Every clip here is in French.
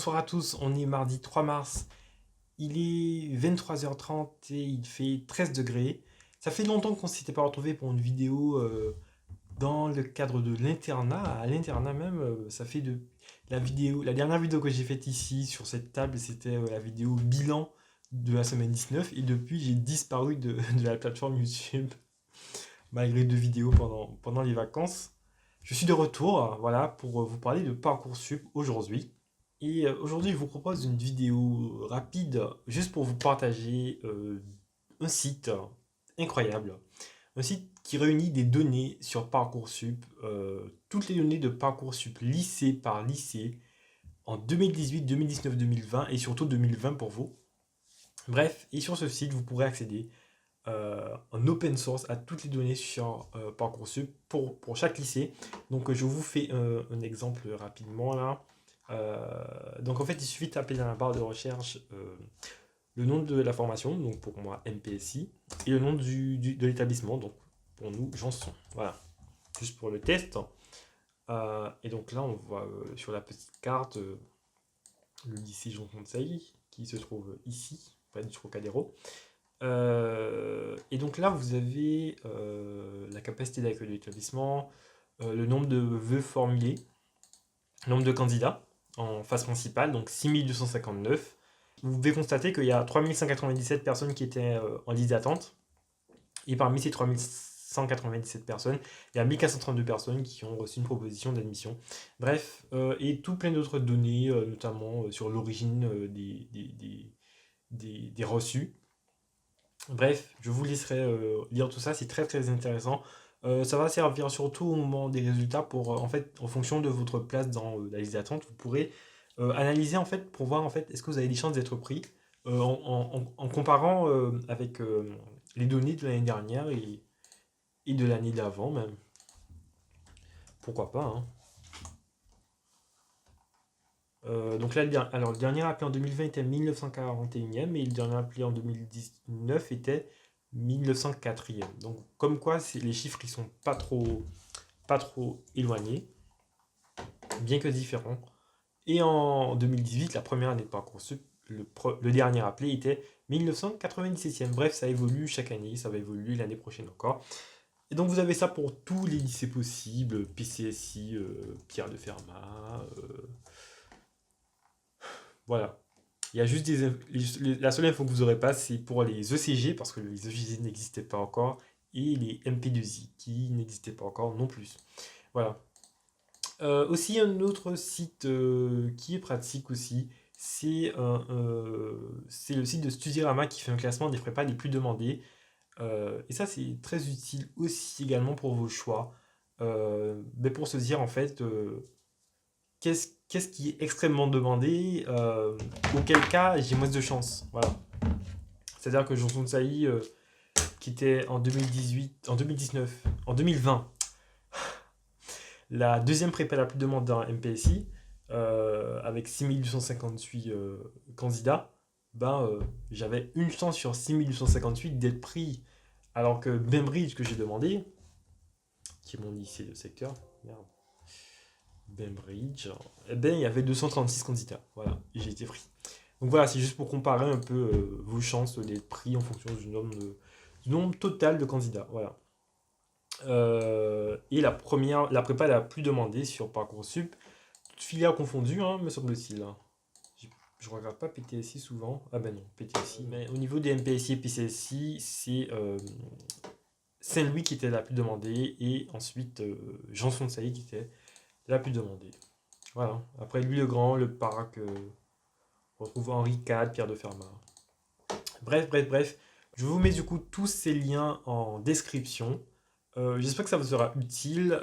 Bonsoir à tous, on est mardi 3 mars, il est 23h30 et il fait 13 degrés. Ça fait longtemps qu'on ne s'était pas retrouvé pour une vidéo dans le cadre de l'internat, à l'internat même, ça fait de la dernière vidéo que j'ai faite ici sur cette table, c'était la vidéo bilan de la semaine 19 et depuis j'ai disparu de la plateforme YouTube malgré deux vidéos pendant les vacances. Je suis de retour, voilà, pour vous parler de Parcoursup aujourd'hui. Et aujourd'hui, je vous propose une vidéo rapide, juste pour vous partager un site incroyable. Un site qui réunit des données sur Parcoursup, toutes les données de Parcoursup lycée par lycée, en 2018, 2019, 2020 et surtout 2020 pour vous. Bref, et sur ce site, vous pourrez accéder en open source à toutes les données sur Parcoursup pour chaque lycée. Donc je vous fais un exemple rapidement là. Donc en fait, il suffit de taper dans la barre de recherche le nom de la formation, donc pour moi MPSI, et le nom de l'établissement, donc pour nous Janson. Voilà, juste pour le test. Et donc là, on voit sur la petite carte le lycée Jean Conseil qui se trouve ici, près du Trocadéro. Et donc là, vous avez la capacité d'accueil de l'établissement, le nombre de vœux formulés, le nombre de candidats en phase principale, donc 6259. Vous pouvez constater qu'il y a 3197 personnes qui étaient en liste d'attente. Et parmi ces 3197 personnes, il y a 1432 personnes qui ont reçu une proposition d'admission. Bref, et tout plein d'autres données, notamment sur l'origine des reçus. Bref, je vous laisserai lire tout ça, c'est très très intéressant. Ça va servir surtout au moment des résultats pour, en fait, en fonction de votre place dans la liste d'attente, vous pourrez analyser en fait pour voir en fait est-ce que vous avez des chances d'être pris en comparant avec les données de l'année dernière et de l'année d'avant même. Pourquoi pas, hein. Donc là, alors, le dernier appelé en 2020 était 1941e et le dernier appelé en 2019 était 1904e. Donc comme quoi, les chiffres ils sont pas trop éloignés, bien que différents. Et en 2018, la première année de Parcoursup, le dernier appelé était 1997e. Bref, ça évolue chaque année, ça va évoluer l'année prochaine encore. Et donc vous avez ça pour tous les lycées possibles, PCSI, Pierre de Fermat, voilà. Il y a juste la seule info que vous n'aurez pas, c'est pour les ECG, parce que les ECG n'existaient pas encore, et les MP2I, qui n'existaient pas encore non plus. Voilà. Aussi, un autre site qui est pratique aussi, c'est le site de Studirama qui fait un classement des prépas les plus demandés. Et ça, c'est très utile aussi également pour vos choix. Mais pour se dire, en fait, qu'est-ce qui est extrêmement demandé, auquel cas j'ai moins de chance. Voilà. C'est-à-dire que Johnson Saï, qui était en 2018, en 2019, en 2020, la deuxième prépa la plus demandée en MPSI, avec 6258 candidats, j'avais une chance sur 6858 d'être pris. Alors que Bainbridge, que j'ai demandé, qui est mon lycée de secteur, merde, Bainbridge, eh ben, il y avait 236 candidats. Voilà, et j'ai été pris. Donc voilà, c'est juste pour comparer un peu vos chances d'être pris en fonction du nombre total de candidats. Voilà. Et la prépa la plus demandée sur Parcoursup, toutes filières confondues, hein, me semble-t-il. Je ne regarde pas PTSI souvent. Ah ben non, PTSI. Mais au niveau des MPSI et PCSI, c'est Saint-Louis qui était la plus demandée et ensuite Janson de Sailly qui était la plus demandée. Voilà. Après lui le Grand, le Parc, on retrouve Henri IV, Pierre de Fermat. Bref. Je vous mets du coup tous ces liens en description. J'espère que ça vous sera utile,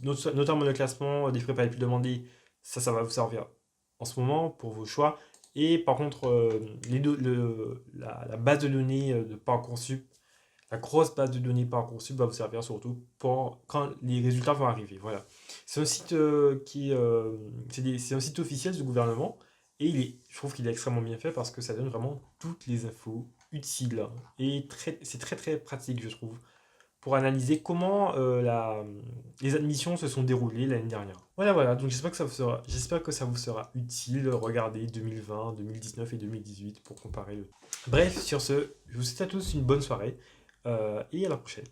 notamment le classement des prépas les plus demandés. Ça va vous servir en ce moment pour vos choix. Et par contre, la base de données de Parcoursup, la grosse base de données Parcoursup va vous servir surtout pour quand les résultats vont arriver. Voilà. C'est un site c'est un site officiel du gouvernement et je trouve qu'il est extrêmement bien fait parce que ça donne vraiment toutes les infos utiles et c'est très très pratique je trouve pour analyser comment les admissions se sont déroulées l'année dernière. Voilà, donc j'espère que ça vous sera utile. Regardez 2020, 2019 et 2018 pour comparer le. Bref, sur ce, je vous souhaite à tous une bonne soirée et à la prochaine.